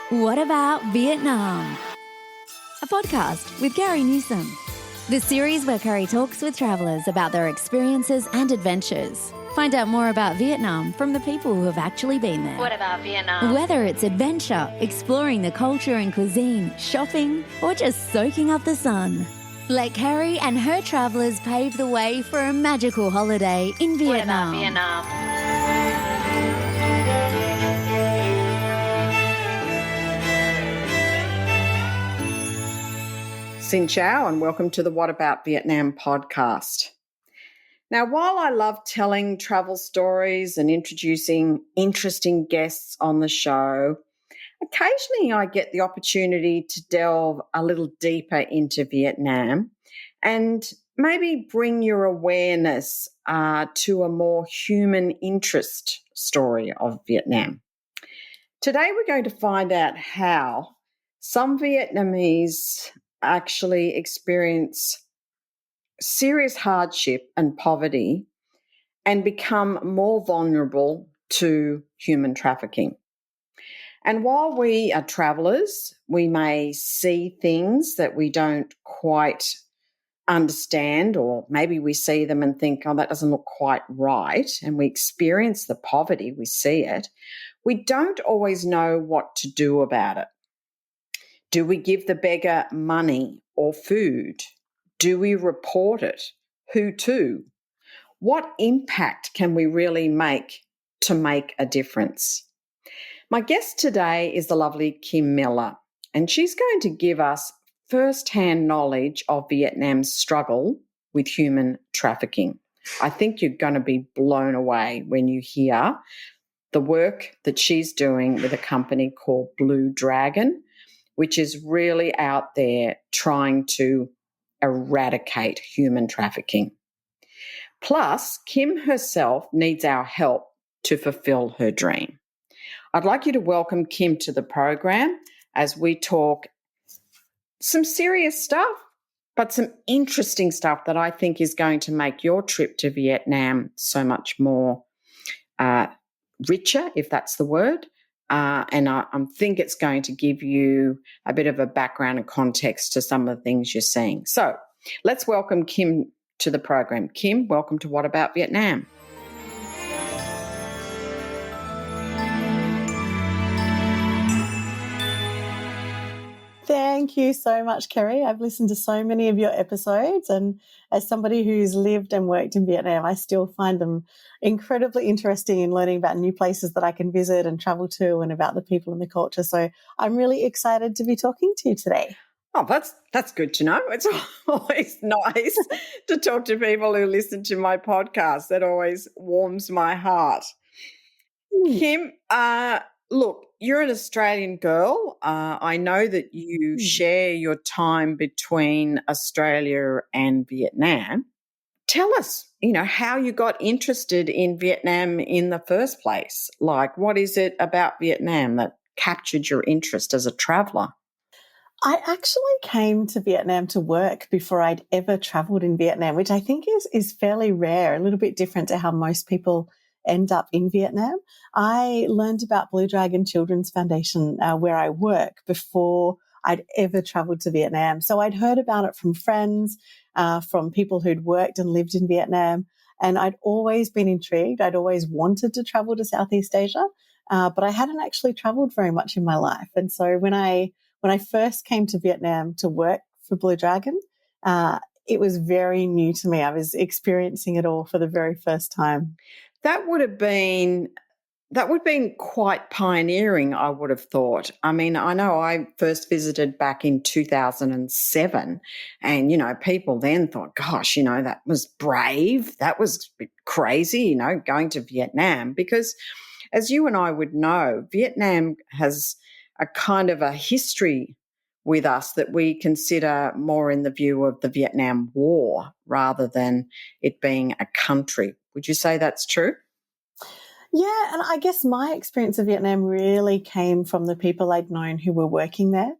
What About Vietnam? A podcast with Gary Newsom. The series where Curry talks with travellers about their experiences and adventures. Find out more about Vietnam from the people who have actually been there. What about Vietnam? Whether it's adventure, exploring the culture and cuisine, shopping, or just soaking up the sun. Let Curry and her travellers pave the way for a magical holiday in Vietnam. What about Vietnam? Xin chào and welcome to the What About Vietnam podcast. Now, while I love telling travel stories and introducing interesting guests on the show, occasionally I get the opportunity to delve a little deeper into Vietnam and maybe bring your awareness to a more human interest story of Vietnam. Today we're going to find out how some Vietnamese actually experience serious hardship and poverty and become more vulnerable to human trafficking. And while we are travellers, we may see things that we don't quite understand, or maybe we see them and think, oh, that doesn't look quite right, and we experience the poverty, we see it. We don't always know what to do about it. Do we give the beggar money or food? Do we report it? Who to? What impact can we really make to make a difference? My guest today is the lovely Kim Miller, and she's going to give us first-hand knowledge of Vietnam's struggle with human trafficking. I think you're going to be blown away when you hear the work that she's doing with a company called Blue Dragon, which is really out there trying to eradicate human trafficking. Plus, Kim herself needs our help to fulfill her dream. I'd like you to welcome Kim to the program as we talk some serious stuff, but some interesting stuff that I think is going to make your trip to Vietnam so much more richer, if that's the word. And I think it's going to give you a bit of a background and context to some of the things you're seeing. So let's welcome Kim to the program. Kim, welcome to What About Vietnam? Thank you so much, Kerry. I've listened to so many of your episodes, and as somebody who's lived and worked in Vietnam, I still find them incredibly interesting in learning about new places that I can visit and travel to and about the people and the culture. So I'm really excited to be talking to you today. Oh, that's good to know. It's always nice to talk to people who listen to my podcast. That always warms my heart. Kim, look, you're an Australian girl. I know that you share your time between Australia and Vietnam. Tell us, how you got interested in Vietnam in the first place. Like, what is it about Vietnam that captured your interest as a traveller? I actually came to Vietnam to work before I'd ever travelled in Vietnam, which I think is fairly rare, a little bit different to how most people end up in Vietnam. I learned about Blue Dragon Children's Foundation where I work before I'd ever travelled to Vietnam. So I'd heard about it from friends, from people who'd worked and lived in Vietnam, and I'd always been intrigued. I'd always wanted to travel to Southeast Asia, but I hadn't actually travelled very much in my life. And so when I first came to Vietnam to work for Blue Dragon, it was very new to me. I was experiencing it all for the very first time. That would have been quite pioneering, I would have thought. I mean, I know I first visited back in 2007 and, people then thought, gosh, that was brave. That was a bit crazy, going to Vietnam, because as you and I would know, Vietnam has a kind of a history with us that we consider more in the view of the Vietnam War rather than it being a country. Would you say that's true? Yeah, and I guess my experience of Vietnam really came from the people I'd known who were working there.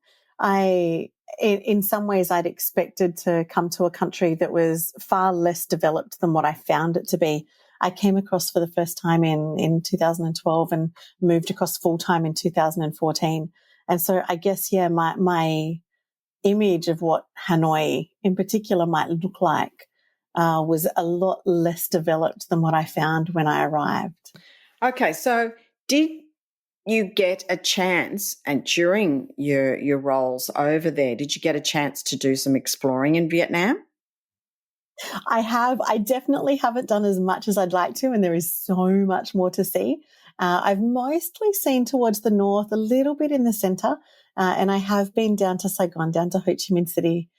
In some ways, I'd expected to come to a country that was far less developed than what I found it to be. I came across for the first time in 2012 and moved across full-time in 2014. And so I guess, yeah, my image of what Hanoi in particular might look like was a lot less developed than what I found when I arrived. Okay, so did you get a chance, and during your roles over there, did you get a chance to do some exploring in Vietnam? I definitely haven't done as much as I'd like to, and there is so much more to see. I've mostly seen towards the north, a little bit in the centre, and I have been down to Saigon, down to Ho Chi Minh City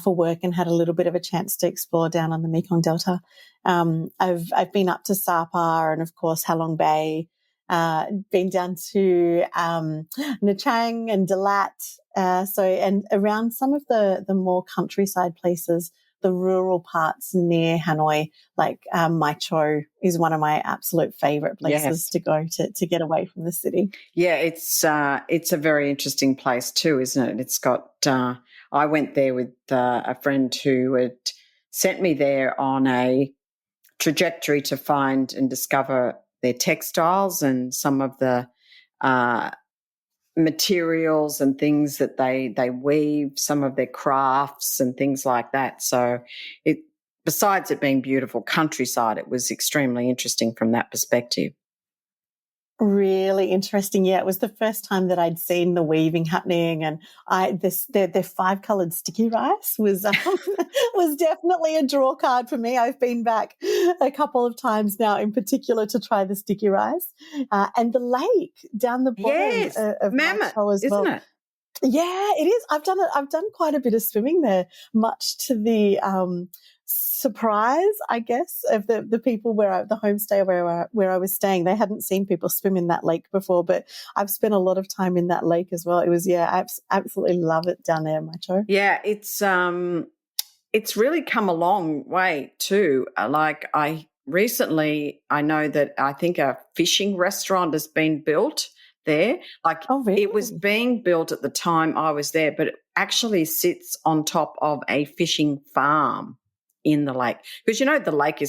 for work, and had a little bit of a chance to explore down on the Mekong Delta. I've been up to Sapa and of course Halong Bay. Been down to Nha Trang and Dalat, and around some of the more countryside places, the rural parts near Hanoi, like Mai Cho is one of my absolute favourite places to go to get away from the city. Yeah, it's a very interesting place too, isn't it? It's got. I went there with a friend who had sent me there on a trajectory to find and discover their textiles and some of the materials and things that they weave, some of their crafts and things like that. So besides it being beautiful countryside, it was extremely interesting from that perspective. Really interesting. Yeah, it was the first time that I'd seen the weaving happening, and their 5-coloured sticky rice was was definitely a draw card for me. I've been back a couple of times now, in particular, to try the sticky rice and the lake down the bottom of Mammoth, Mai as well. isn't it? Yeah, it is. I've done quite a bit of swimming there, much to the surprise, I guess, of the people the homestay where I was staying. They hadn't seen people swim in that lake before, but I've spent a lot of time in that lake as well. It was, I absolutely love it down there, Macho. Yeah, it's really come a long way too. Like I know that I think a fishing restaurant has been built there. Like really? It was being built at the time I was there, but it actually sits on top of a fishing farm in the lake. Because the lake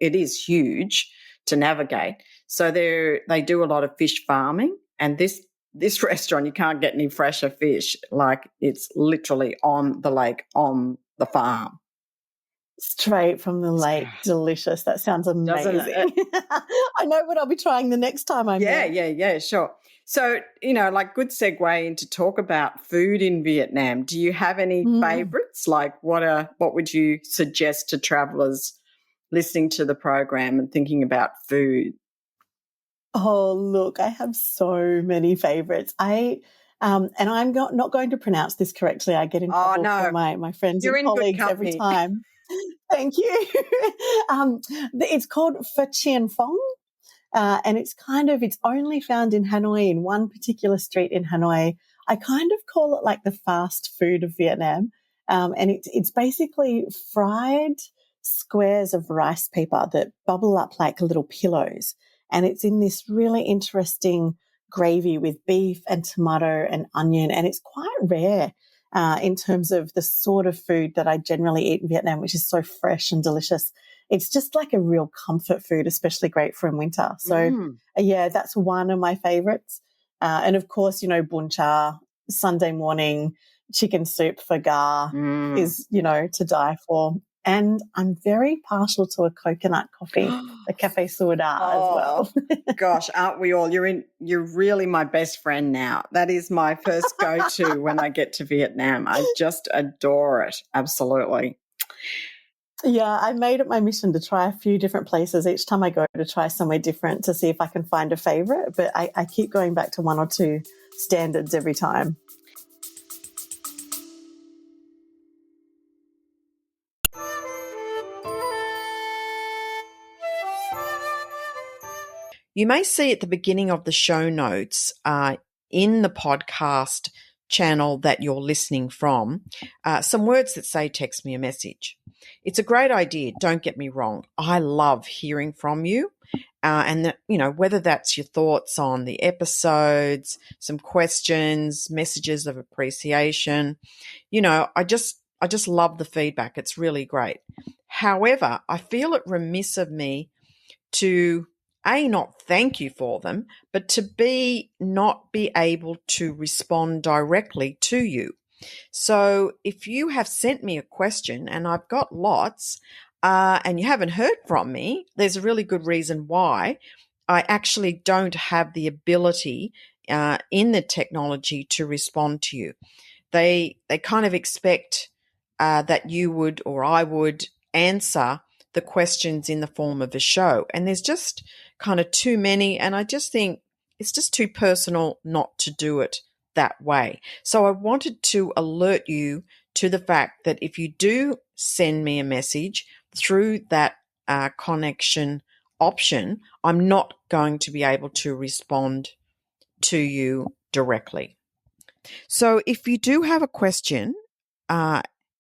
is huge to navigate. So they do a lot of fish farming, and this restaurant, you can't get any fresher fish. Like it's literally on the lake, on the farm. Straight from the lake. Delicious. That sounds amazing. I know what I'll be trying the next time I'm there. Yeah, sure. So, like good segue into talk about food in Vietnam. Do you have any favorites? Like what would you suggest to travelers listening to the program and thinking about food? Oh, look, I have so many favorites. And I'm not going to pronounce this correctly. I get in trouble from my friends and colleagues every time. Thank you. It's called chiên phồng. And it's only found in Hanoi, in one particular street in Hanoi. I kind of call it like the fast food of Vietnam. And it's basically fried squares of rice paper that bubble up like little pillows. And it's in this really interesting gravy with beef and tomato and onion. And it's quite rare in terms of the sort of food that I generally eat in Vietnam, which is so fresh and delicious. It's just like a real comfort food, especially great for in winter. So, that's one of my favorites. And of course, bun cha, Sunday morning chicken soup for gar is, to die for. And I'm very partial to a coconut coffee, a cafe soda as well. Gosh, aren't we all? You're really my best friend now. That is my first go-to when I get to Vietnam. I just adore it. Absolutely. Yeah, I made it my mission to try a few different places each time I go to try somewhere different to see if I can find a favourite. But I keep going back to one or two standards every time. You may see at the beginning of the show notes in the podcast channel that you're listening from some words that say text me a message. It's a great idea, don't get me wrong. I love hearing from you and whether that's your thoughts on the episodes, some questions, messages of appreciation. I just love the feedback. It's really great. However, I feel it remiss of me to not thank you for them, but to not be able to respond directly to you. So if you have sent me a question, and I've got lots, and you haven't heard from me, there's a really good reason why. I actually don't have the ability in the technology to respond to you. They kind of expect that you would or I would answer the questions in the form of a show. And there's just kind of too many. And I just think it's just too personal not to do it that way. So I wanted to alert you to the fact that if you do send me a message through that connection option, I'm not going to be able to respond to you directly. So if you do have a question,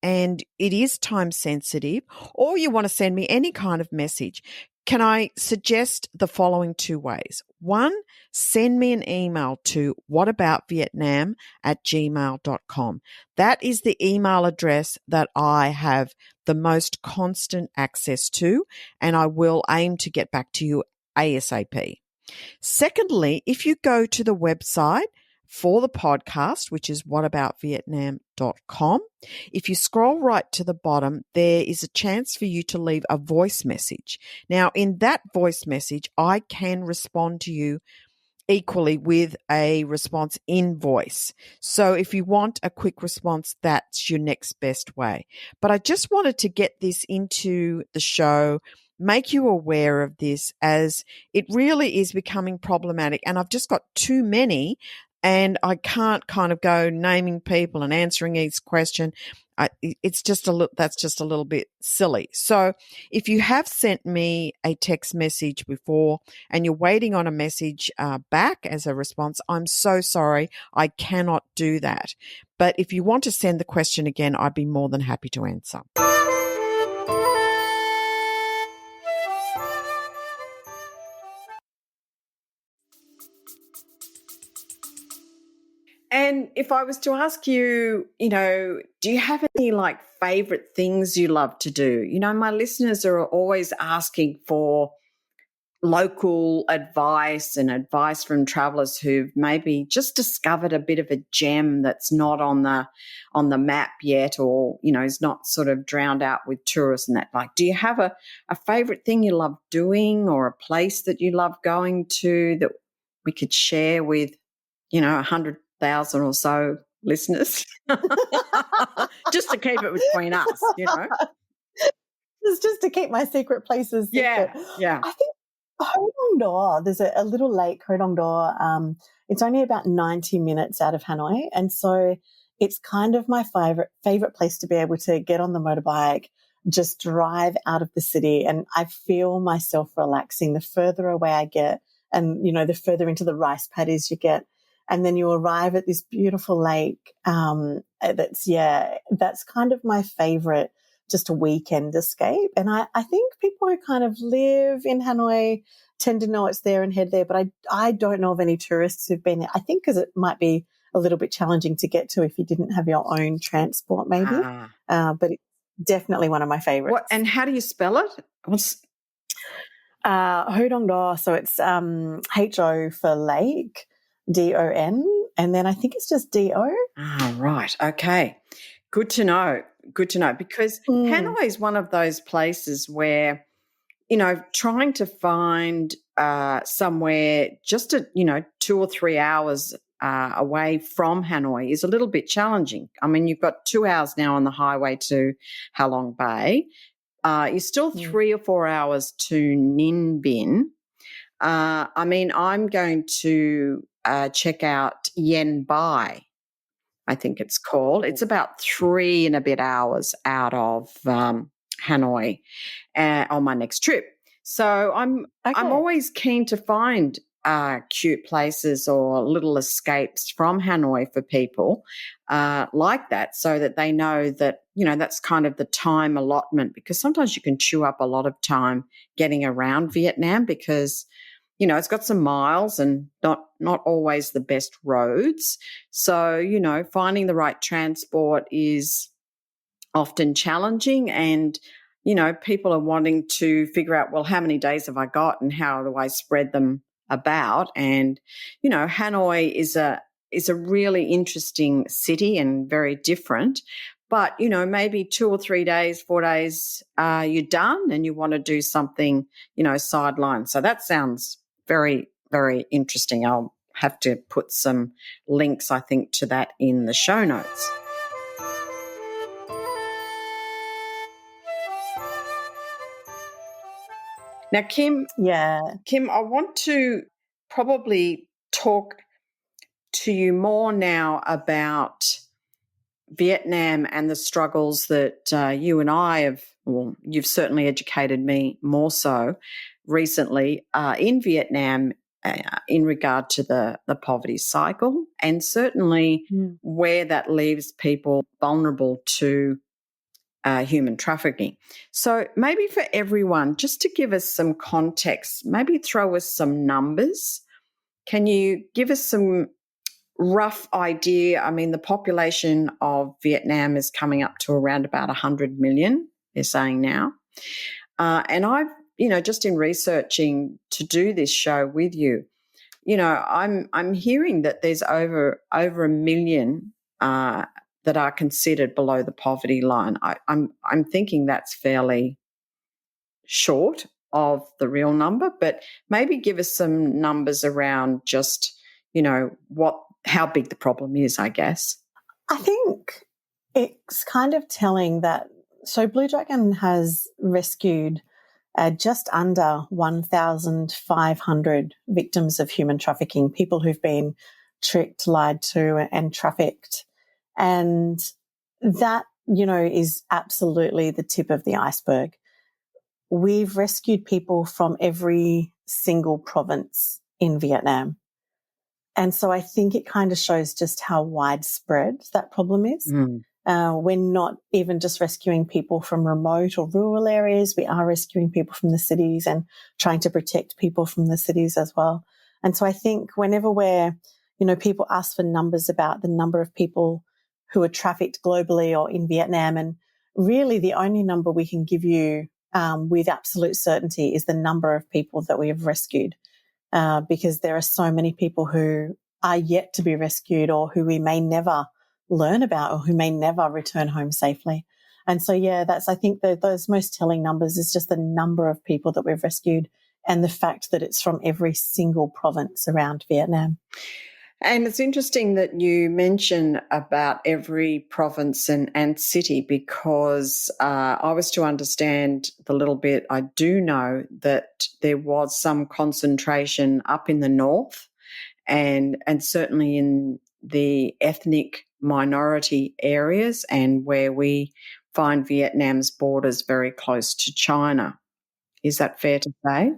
and it is time sensitive, or you want to send me any kind of message, can I suggest the following two ways? One, send me an email to whataboutvietnam@gmail.com. That is the email address that I have the most constant access to, and I will aim to get back to you ASAP. Secondly, if you go to the website for the podcast, which is whataboutvietnam.com, if you scroll right to the bottom, there is a chance for you to leave a voice message. Now, in that voice message, I can respond to you equally with a response in voice. So if you want a quick response, that's your next best way. But I just wanted to get this into the show, make you aware of this, as it really is becoming problematic. And I've just got too many, and I can't kind of go naming people and answering each question. That's just a little bit silly. So if you have sent me a text message before and you're waiting on a message back as a response, I'm so sorry. I cannot do that. But if you want to send the question again, I'd be more than happy to answer. And if I was to ask you, do you have any favorite things you love to do? My listeners are always asking for local advice and advice from travelers who've maybe just discovered a bit of a gem that's not on the map yet, or, is not sort of drowned out with tourists and that. Do you have a favorite thing you love doing, or a place that you love going to that we could share with, 100,000 or so listeners? Just to keep it between us, It's just to keep my secret places secret. Yeah. I think Ho Dong Do, there's a little lake, Ho Dong Do. It's only about 90 minutes out of Hanoi. And so it's kind of my favorite place to be able to get on the motorbike, just drive out of the city. And I feel myself relaxing the further away I get, and, the further into the rice paddies you get. And then you arrive at this beautiful lake. That's kind of my favorite, just a weekend escape. And I think people who kind of live in Hanoi tend to know it's there and head there, but I don't know of any tourists who've been there. I think because it might be a little bit challenging to get to if you didn't have your own transport maybe. But it's definitely one of my favorites. What, and how do you spell it? Ho Dong Do, so it's Ho for lake, DON, and then I think it's just DO. Right. Okay. Good to know, because Hanoi is one of those places where, trying to find somewhere just 2 or 3 hours away from Hanoi is a little bit challenging. I mean, you've got 2 hours now on the highway to Halong Bay. You're still 3 or 4 hours to Ninh Binh. I'm going to check out Yen Bai, I think it's called. It's about 3 and a bit hours out of Hanoi on my next trip. So I'm always keen to find cute places or little escapes from Hanoi for people like that, so that they know that, that's kind of the time allotment, because sometimes you can chew up a lot of time getting around Vietnam, because it's got some miles and not always the best roads. So, finding the right transport is often challenging. And, people are wanting to figure out, well, how many days have I got and how do I spread them about? And, Hanoi is a really interesting city and very different. But, maybe 2 or 3 days, 4 days, you're done and you want to do something, sideline. So that sounds very, very interesting. I'll have to put some links, I think, to that in the show notes. Now, Kim, I want to probably talk to you more now about Vietnam and the struggles that you and I have, well, you've certainly educated me more so recently in Vietnam in regard to the poverty cycle, and certainly where that leaves people vulnerable to human trafficking. So maybe for everyone, just to give us some context, maybe throw us some numbers. Can you give us some rough idea? I mean, the population of Vietnam is coming up to around about 100 million, they're saying now. And I've, just in researching to do this show with you, I'm hearing that there's over a million that are considered below the poverty line. I'm thinking that's fairly short of the real number, but maybe give us some numbers around just, how big the problem is, I guess. I think it's kind of telling that, so Blue Dragon has rescued just under 1,500 victims of human trafficking, people who've been tricked, lied to and trafficked. And that, is absolutely the tip of the iceberg. We've rescued people from every single province in Vietnam. And so I think it kind of shows just how widespread that problem is. We're not even just rescuing people from remote or rural areas. We are rescuing people from the cities and trying to protect people from the cities as well. And so I think whenever people ask for numbers about the number of people who are trafficked globally or in Vietnam, and really the only number we can give you with absolute certainty is the number of people that we have rescued, because there are so many people who are yet to be rescued or who we may never learn about or who may never return home safely. And so, I think those most telling numbers is just the number of people that we've rescued and the fact that it's from every single province around Vietnam. And it's interesting that you mention about every province and city, because I was to understand the little bit I do know that there was some concentration up in the north and certainly in the ethnic minority areas, and where we find Vietnam's borders very close to China. Is that fair to say?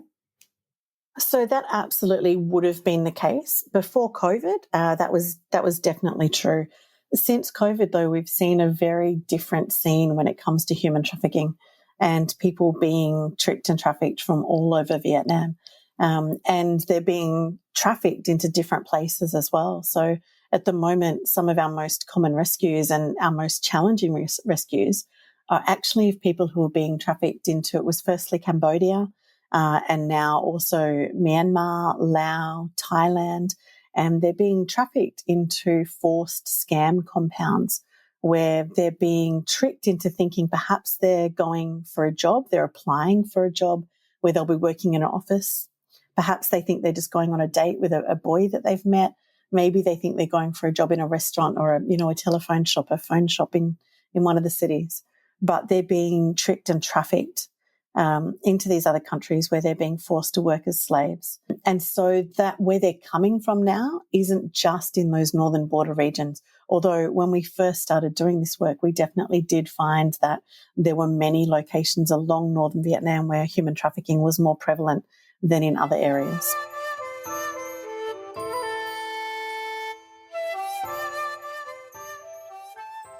So that absolutely would have been the case before COVID. That was definitely true. Since COVID, though, we've seen a very different scene when it comes to human trafficking and people being tricked and trafficked from all over Vietnam. And they're being trafficked into different places as well. So at the moment, some of our most common rescues and our most challenging rescues are actually of people who are being trafficked into, it was firstly Cambodia, and now also Myanmar, Laos, Thailand, and they're being trafficked into forced scam compounds where they're being tricked into thinking perhaps they're going for a job, they're applying for a job where they'll be working in an office. Perhaps they think they're just going on a date with a boy that they've met. Maybe they think they're going for a job in a restaurant or a telephone shop, a phone shop in one of the cities. But they're being tricked and trafficked into these other countries where they're being forced to work as slaves. And so that where they're coming from now isn't just in those northern border regions. Although when we first started doing this work, we definitely did find that there were many locations along northern Vietnam where human trafficking was more prevalent than in other areas.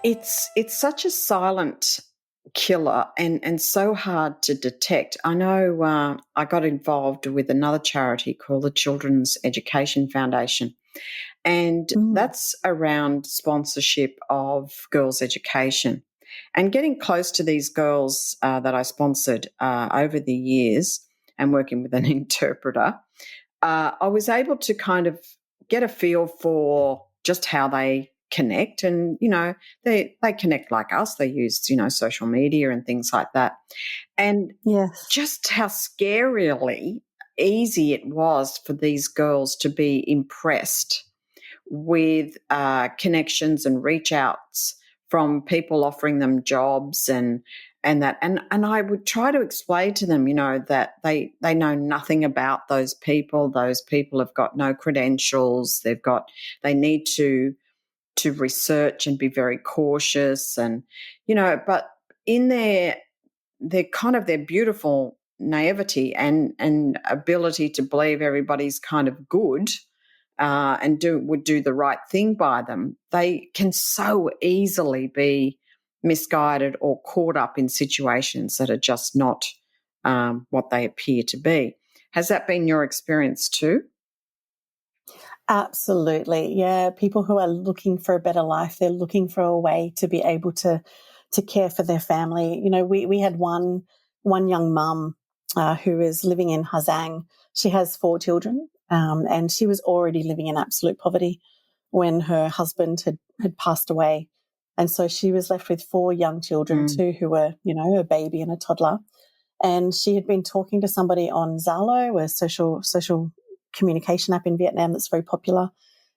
It's such a silent killer and so hard to detect. I know I got involved with another charity called the Children's Education Foundation, and that's around sponsorship of girls' education. And getting close to these girls that I sponsored over the years and working with an interpreter, I was able to kind of get a feel for just how they connect. And, they connect like us. They use, social media and things like that. And Yes. just how scarily easy it was for these girls to be impressed with connections and reach outs from people offering them jobs and that and I would try to explain to them, that they know nothing about those people. Those people have got no credentials. They need to research and be very cautious and but in their kind of their beautiful naivety and ability to believe everybody's kind of good and would do the right thing by them, they can so easily be misguided or caught up in situations that are just not what they appear to be. Has that been your experience too? Absolutely. Yeah. People who are looking for a better life, they're looking for a way to be able to care for their family. We had one young mum who is living in Hazang. She has 4 children, and she was already living in absolute poverty when her husband had passed away. And so she was left with 4 young children, 2 who were, a baby and a toddler. And she had been talking to somebody on Zalo, a social communication app in Vietnam that's very popular.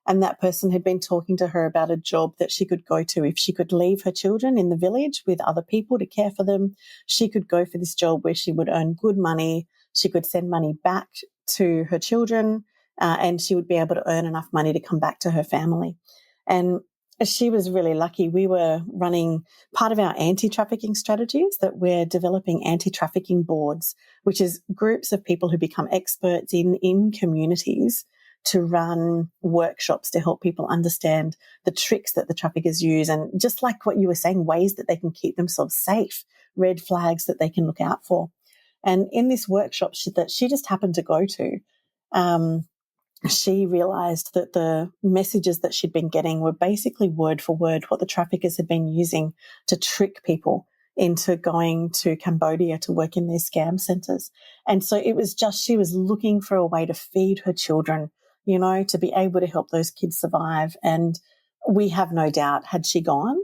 And that person had been talking to her about a job that she could go to. If she could leave her children in the village with other people to care for them, she could go for this job where she would earn good money. She could send money back to her children, and she would be able to earn enough money to come back to her family. And she was really lucky. We were running part of our anti-trafficking strategies, that we're developing anti-trafficking boards, which is groups of people who become experts in communities to run workshops to help people understand the tricks that the traffickers use. And just like what you were saying, ways that they can keep themselves safe, red flags that they can look out for. And in this workshop that she just happened to go to, she realized that the messages that she'd been getting were basically word for word what the traffickers had been using to trick people into going to Cambodia to work in their scam centers. And so it was just, she was looking for a way to feed her children, to be able to help those kids survive. And we have no doubt, had she gone,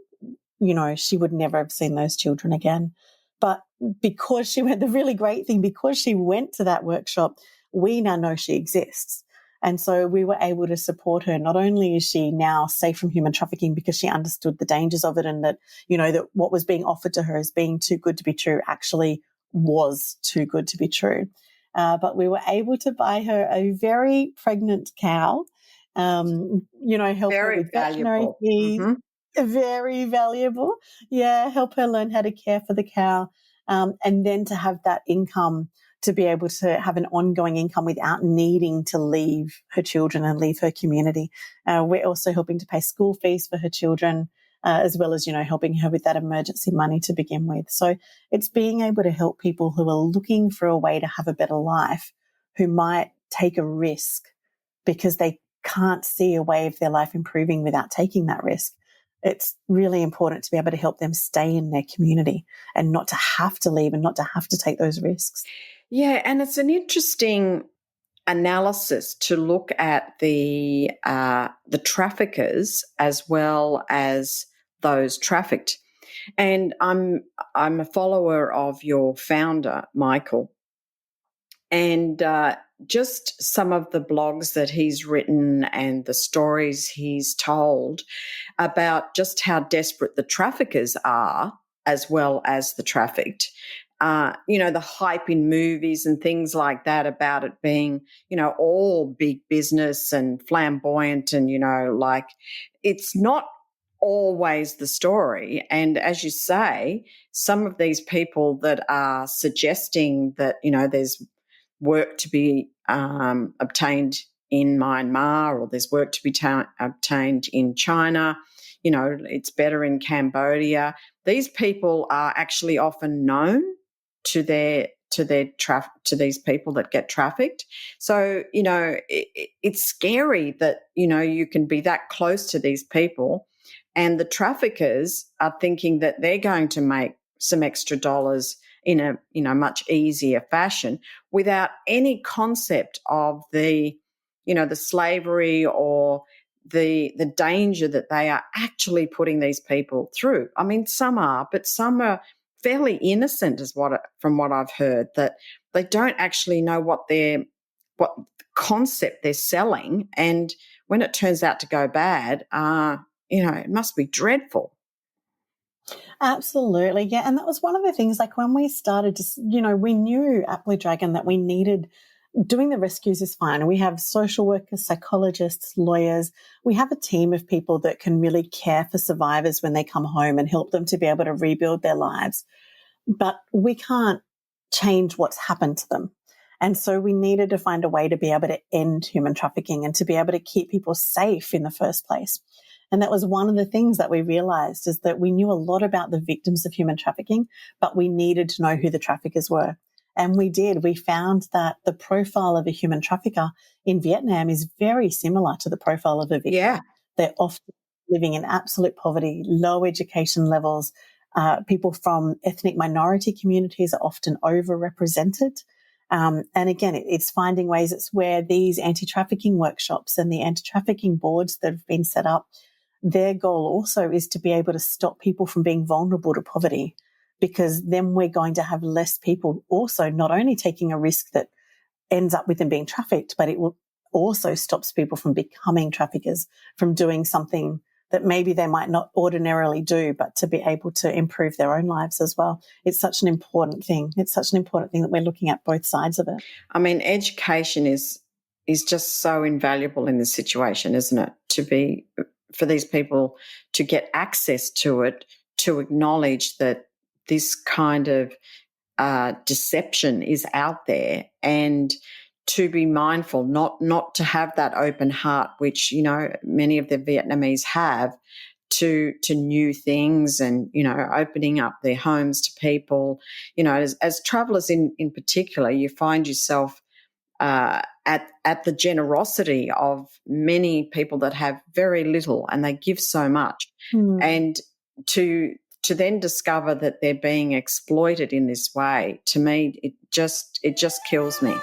she would never have seen those children again. But because she went, the really great thing, because she went to that workshop, we now know she exists. And so we were able to support her. Not only is she now safe from human trafficking because she understood the dangers of it, and that, that what was being offered to her as being too good to be true actually was too good to be true. But we were able to buy her a very pregnant cow, help Very her with veterinary valuable. fees. Very valuable. Yeah, help her learn how to care for the cow, and then to have that income, to be able to have an ongoing income without needing to leave her children and leave her community. We're also helping to pay school fees for her children, as well as, helping her with that emergency money to begin with. So it's being able to help people who are looking for a way to have a better life, who might take a risk because they can't see a way of their life improving without taking that risk. It's really important to be able to help them stay in their community and not to have to leave and not to have to take those risks. Yeah, and it's an interesting analysis to look at the traffickers as well as those trafficked. And I'm a follower of your founder, Michael, and just some of the blogs that he's written and the stories he's told about just how desperate the traffickers are as well as the trafficked. The hype in movies and things like that about it being, all big business and flamboyant and, like it's not always the story. And as you say, some of these people that are suggesting that, there's work to be obtained in Myanmar or there's work to be obtained in China, it's better in Cambodia. These people are actually often known to these people that get trafficked. So, it's scary that, you can be that close to these people And the traffickers are thinking that they're going to make some extra dollars in a much easier fashion without any concept of the slavery or the danger that they are actually putting these people through. I mean, some are, but some are fairly innocent, from what I've heard, that they don't actually know what concept they're selling, and when it turns out to go bad, it must be dreadful. Absolutely. Yeah. And that was one of the things, like when we started to, we knew at Blue Dragon that we needed doing the rescues is fine. We have social workers, psychologists, lawyers. We have a team of people that can really care for survivors when they come home and help them to be able to rebuild their lives. But we can't change what's happened to them. And so we needed to find a way to be able to end human trafficking and to be able to keep people safe in the first place. And that was one of the things that we realized, is that we knew a lot about the victims of human trafficking, but we needed to know who the traffickers were. And we did. We found that the profile of a human trafficker in Vietnam is very similar to the profile of a victim. Yeah. They're often living in absolute poverty, low education levels. People from ethnic minority communities are often overrepresented. And again, it's finding ways. It's where these anti-trafficking workshops and the anti-trafficking boards that have been set up, their goal also is to be able to stop people from being vulnerable to poverty, because then we're going to have less people also not only taking a risk that ends up with them being trafficked, but it will also stops people from becoming traffickers, from doing something that maybe they might not ordinarily do, but to be able to improve their own lives as well. It's such an important thing. It's such an important thing that we're looking at both sides of it. I mean, education is just so invaluable in this situation, isn't it? For these people to get access to it, to acknowledge that this kind of deception is out there, and to be mindful, not to have that open heart, which many of the Vietnamese have, to new things, and opening up their homes to people. As travellers in particular, you find yourself at the generosity of many people that have very little, and they give so much, and to then discover that they're being exploited in this way, to me, it just kills me.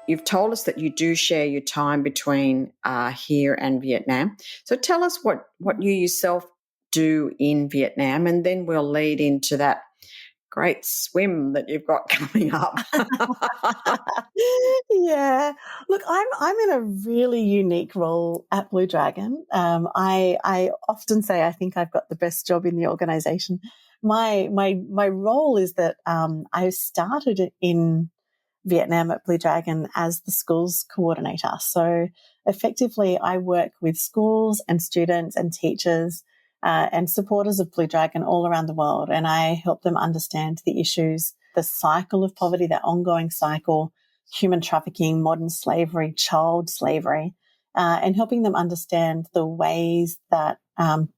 You've told us that you do share your time between here and Vietnam. So tell us what you yourself do in Vietnam, and then we'll lead into that great swim that you've got coming up. Yeah. Look, I'm in a really unique role at Blue Dragon. I often say I think I've got the best job in the organisation. My role is that I started in Vietnam at Blue Dragon as the schools coordinator. So effectively, I work with schools and students and teachers and supporters of Blue Dragon all around the world, and I help them understand the issues, the cycle of poverty, that ongoing cycle, human trafficking, modern slavery, child slavery, and helping them understand the ways that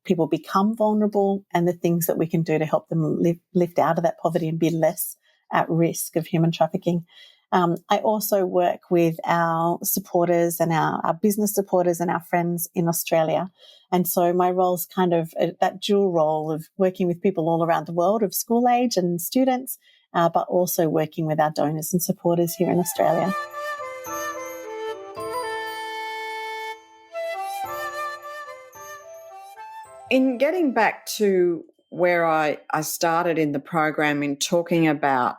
people become vulnerable and the things that we can do to help them lift out of that poverty and be less at risk of human trafficking. I also work with our supporters and our business supporters and our friends in Australia. And so my role's kind of that dual role of working with people all around the world of school age and students, but also working with our donors and supporters here in Australia. In getting back to where I started in the program in talking about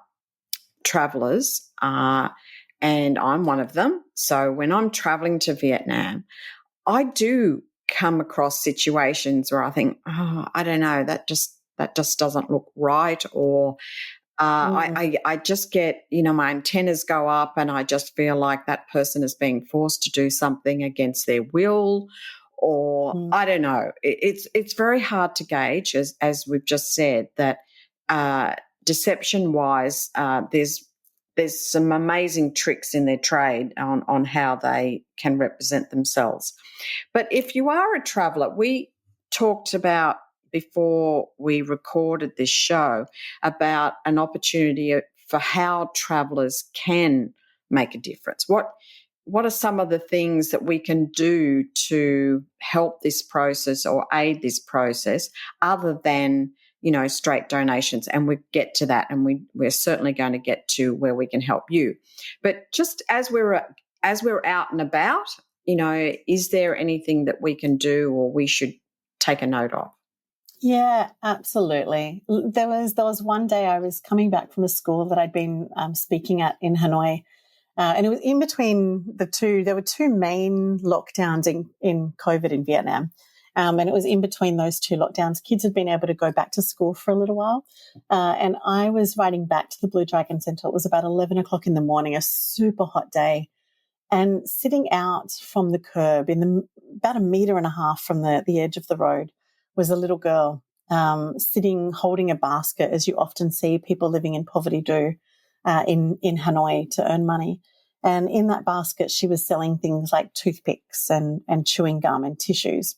travellers, and I'm one of them. So when I'm travelling to Vietnam, I do come across situations where I think, I don't know, that just doesn't look right, or I just get, my antennas go up, and I just feel like that person is being forced to do something against their will, or I don't know. It's very hard to gauge, as we've just said, that deception-wise, there's some amazing tricks in their trade on how they can represent themselves. But if you are a traveller, we talked about before we recorded this show about an opportunity for how travellers can make a difference? What are some of the things that we can do to help this process or aid this process other than, straight donations? And we get to that, and we're certainly going to get to where we can help you. But just as we're out and about, is there anything that we can do or we should take a note of? Yeah, absolutely. There was one day I was coming back from a school that I'd been speaking at in Hanoi, and it was in between the two. There were two main lockdowns in COVID in Vietnam, and it was in between those two lockdowns. Kids had been able to go back to school for a little while, and I was riding back to the Blue Dragon Centre. It was about 11 o'clock in the morning, a super hot day, and sitting out from the curb about 1.5 meters from the edge of the road was a little girl sitting holding a basket, as you often see people living in poverty do in Hanoi to earn money. And in that basket, she was selling things like toothpicks and chewing gum and tissues.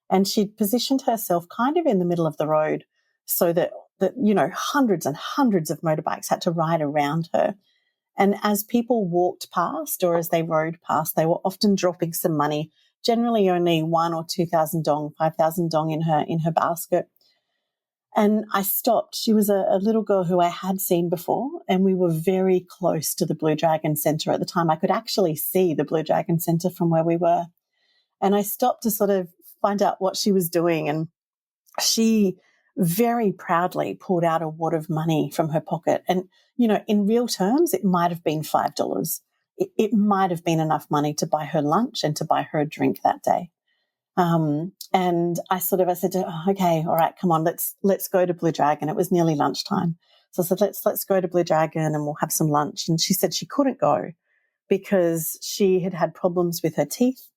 And she'd positioned herself kind of in the middle of the road so that hundreds and hundreds of motorbikes had to ride around her. And as people walked past or as they rode past, they were often dropping some money, generally only 1,000 or 2,000 dong, 5,000 dong in her basket. And I stopped. She was a little girl who I had seen before, and we were very close to the Blue Dragon Centre at the time. I could actually see the Blue Dragon Centre from where we were. And I stopped to sort of find out what she was doing. And she very proudly pulled out a wad of money from her pocket. And, in real terms, it might have been $5. It might have been enough money to buy her lunch and to buy her a drink that day. And I said to her, okay, all right, come on, let's go to Blue Dragon. It was nearly lunchtime. So I said, let's go to Blue Dragon and we'll have some lunch. And she said she couldn't go because she had problems with her teeth.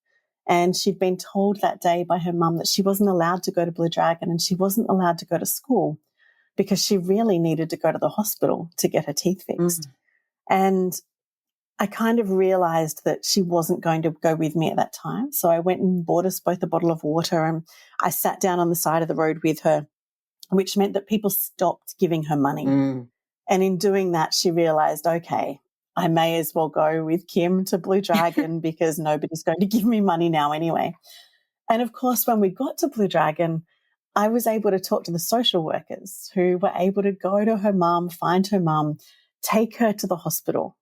And she'd been told that day by her mum that she wasn't allowed to go to Blue Dragon and she wasn't allowed to go to school because she really needed to go to the hospital to get her teeth fixed. And I kind of realized that she wasn't going to go with me at that time. So I went and bought us both a bottle of water and I sat down on the side of the road with her, which meant that people stopped giving her money. And in doing that, she realized, okay, I may as well go with Kim to Blue Dragon because nobody's going to give me money now anyway. And of course, when we got to Blue Dragon, I was able to talk to the social workers who were able to go to her mum, find her mum, take her to the hospital,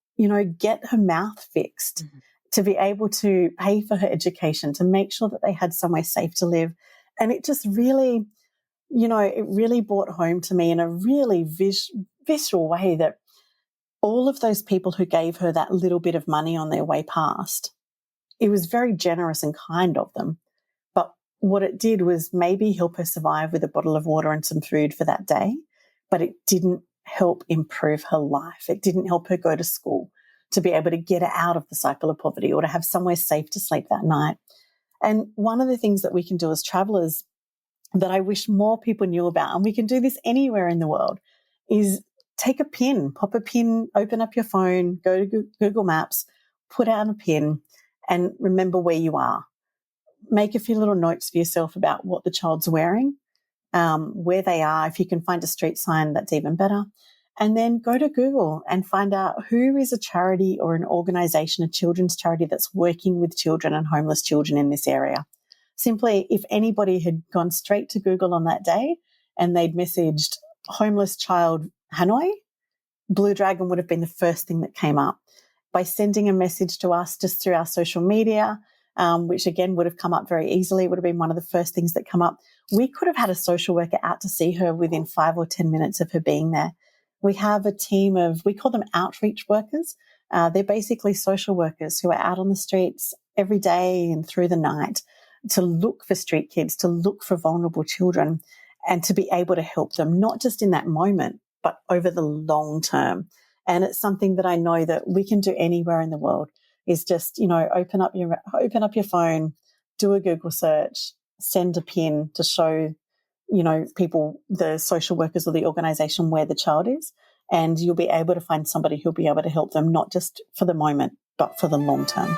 get her mouth fixed, to be able to pay for her education, to make sure that they had somewhere safe to live. And it just really, it really brought home to me in a really visceral way that all of those people who gave her that little bit of money on their way past, it was very generous and kind of them. But what it did was maybe help her survive with a bottle of water and some food for that day, but it didn't help improve her life. It didn't help her go to school, to be able to get her out of the cycle of poverty or to have somewhere safe to sleep that night. And one of the things that we can do as travellers that I wish more people knew about, and we can do this anywhere in the world, is take a pin, pop a pin, open up your phone, go to Google Maps, put out a pin and remember where you are. Make a few little notes for yourself about what the child's wearing, where they are. If you can find a street sign, that's even better. And then go to Google and find out who is a charity or an organisation, a children's charity that's working with children and homeless children in this area. Simply, if anybody had gone straight to Google on that day and they'd messaged homeless child Hanoi, Blue Dragon would have been the first thing that came up. By sending a message to us just through our social media, which again would have come up very easily, it would have been one of the first things that come up. We could have had a social worker out to see her within 5 or 10 minutes of her being there. We have a team we call them outreach workers. They're basically social workers who are out on the streets every day and through the night to look for street kids, to look for vulnerable children and to be able to help them, not just in that moment, but over the long term. And it's something that I know that we can do anywhere in the world is just, open up your phone, do a Google search, send a pin to show, people, the social workers or the organisation where the child is, and you'll be able to find somebody who'll be able to help them, not just for the moment, but for the long term.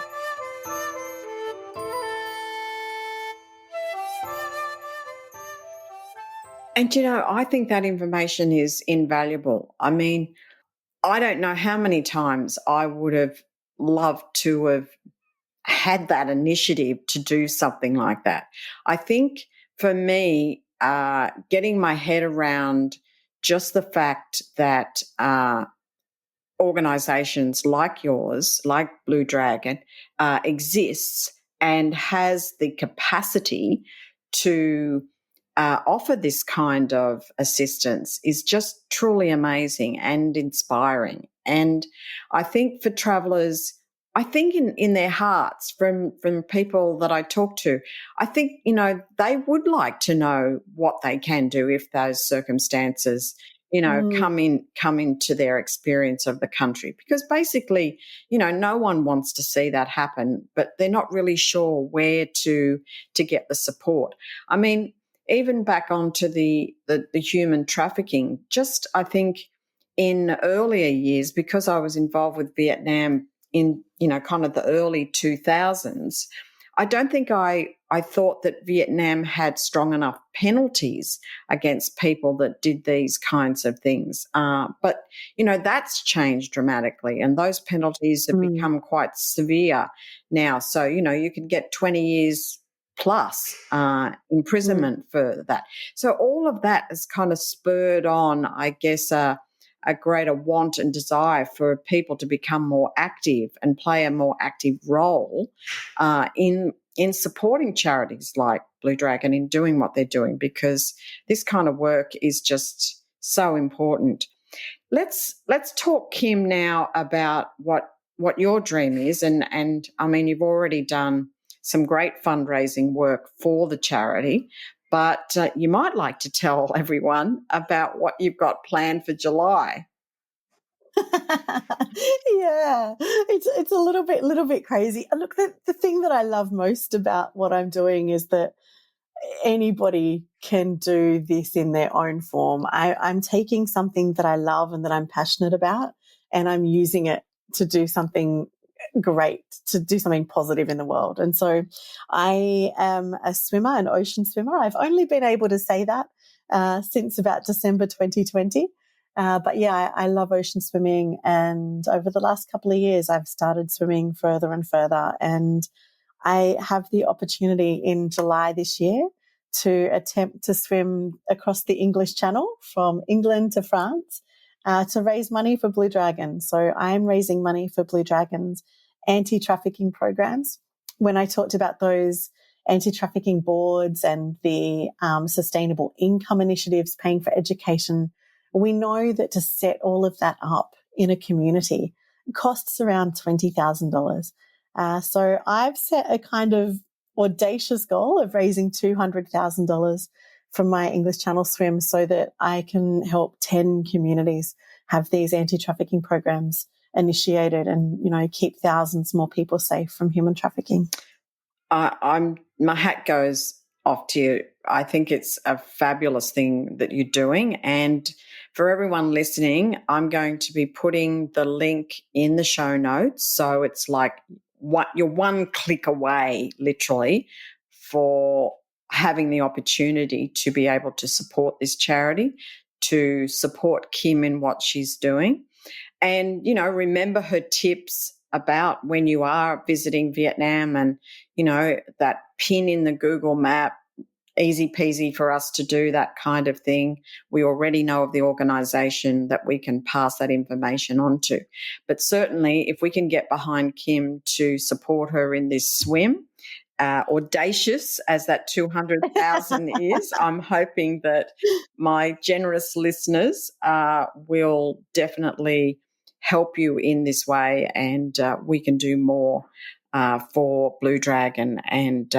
And, I think that information is invaluable. I mean, I don't know how many times I would have love to have had that initiative to do something like that. I think for me, getting my head around just the fact that organisations like yours, like Blue Dragon, exists and has the capacity to offer this kind of assistance is just truly amazing and inspiring. And I think for travellers, I think in their hearts, from people that I talk to, I think, they would like to know what they can do if those circumstances, come into their experience of the country. Because basically, no one wants to see that happen, but they're not really sure where to get the support. I mean, even back onto the human trafficking, just I think in earlier years, because I was involved with Vietnam in, kind of the early 2000s, I don't think I thought that Vietnam had strong enough penalties against people that did these kinds of things. But, that's changed dramatically, and those penalties have become quite severe now. So, you can get 20 years plus imprisonment for that. So all of that has kind of spurred on, I guess, a greater want and desire for people to become more active and play a more active role in supporting charities like Blue Dragon in doing what they're doing, because this kind of work is just so important. Let's talk, Kim, now about what your dream is, and I mean, you've already done some great fundraising work for the charity, but you might like to tell everyone about what you've got planned for July. Yeah, it's a little bit crazy. And look, the thing that I love most about what I'm doing is that anybody can do this in their own form. I'm taking something that I love and that I'm passionate about, and I'm using it to do something great, to do something positive in the world. And so I am a swimmer, an ocean swimmer. I've only been able to say that since about December 2020. But yeah, I love ocean swimming. And over the last couple of years, I've started swimming further and further. And I have the opportunity in July this year to attempt to swim across the English Channel from England to France to raise money for Blue Dragon. So I'm raising money for Blue Dragon's anti-trafficking programs. When I talked about those anti-trafficking boards and the sustainable income initiatives paying for education, we know that to set all of that up in a community costs around $20,000. So I've set a kind of audacious goal of raising $200,000 from my English Channel swim so that I can help 10 communities have these anti-trafficking programs initiated and, keep thousands more people safe from human trafficking. My hat goes off to you. I think it's a fabulous thing that you're doing. And for everyone listening, I'm going to be putting the link in the show notes. So it's like you're one click away, literally, for having the opportunity to be able to support this charity, to support Kim in what she's doing. And, remember her tips about when you are visiting Vietnam, and, that pin in the Google map, easy peasy for us to do that kind of thing. We already know of the organisation that we can pass that information on to. But certainly if we can get behind Kim to support her in this swim, audacious as that 200,000 is, I'm hoping that my generous listeners will definitely help you in this way, and we can do more for Blue Dragon and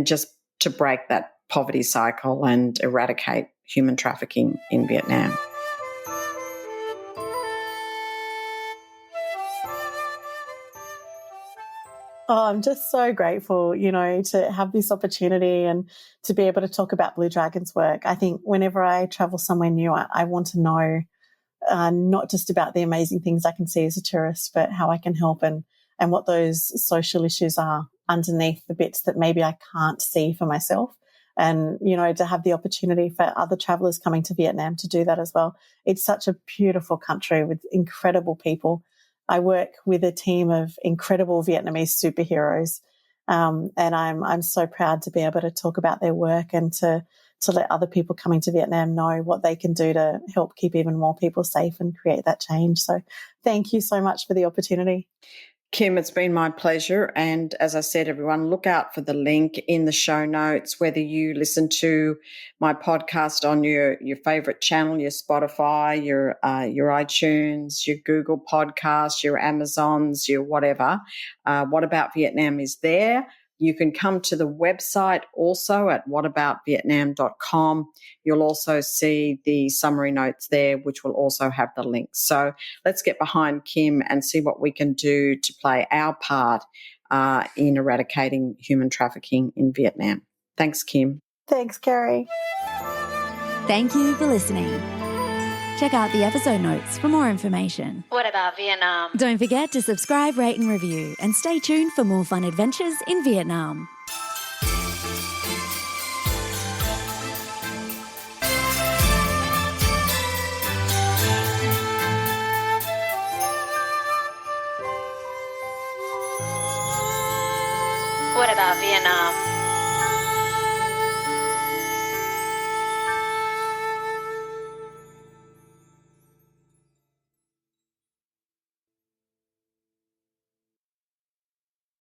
just to break that poverty cycle and eradicate human trafficking in Vietnam. Oh, I'm just so grateful, to have this opportunity and to be able to talk about Blue Dragon's work. I think whenever I travel somewhere new, I want to know not just about the amazing things I can see as a tourist, but how I can help and what those social issues are underneath the bits that maybe I can't see for myself. And, to have the opportunity for other travellers coming to Vietnam to do that as well. It's such a beautiful country with incredible people. I work with a team of incredible Vietnamese superheroes, and I'm so proud to be able to talk about their work and to let other people coming to Vietnam know what they can do to help keep even more people safe and create that change. So thank you so much for the opportunity. Kim, it's been my pleasure. And as I said, everyone, look out for the link in the show notes, whether you listen to my podcast on your favorite channel, your Spotify, your iTunes, your Google Podcasts, your Amazons, your whatever. What About Vietnam is there. You can come to the website also at whataboutvietnam.com. You'll also see the summary notes there, which will also have the links. So let's get behind Kim and see what we can do to play our part in eradicating human trafficking in Vietnam. Thanks, Kim. Thanks, Carrie. Thank you for listening. Check out the episode notes for more information. What about Vietnam? Don't forget to subscribe, rate and review, and stay tuned for more fun adventures in Vietnam. What about Vietnam?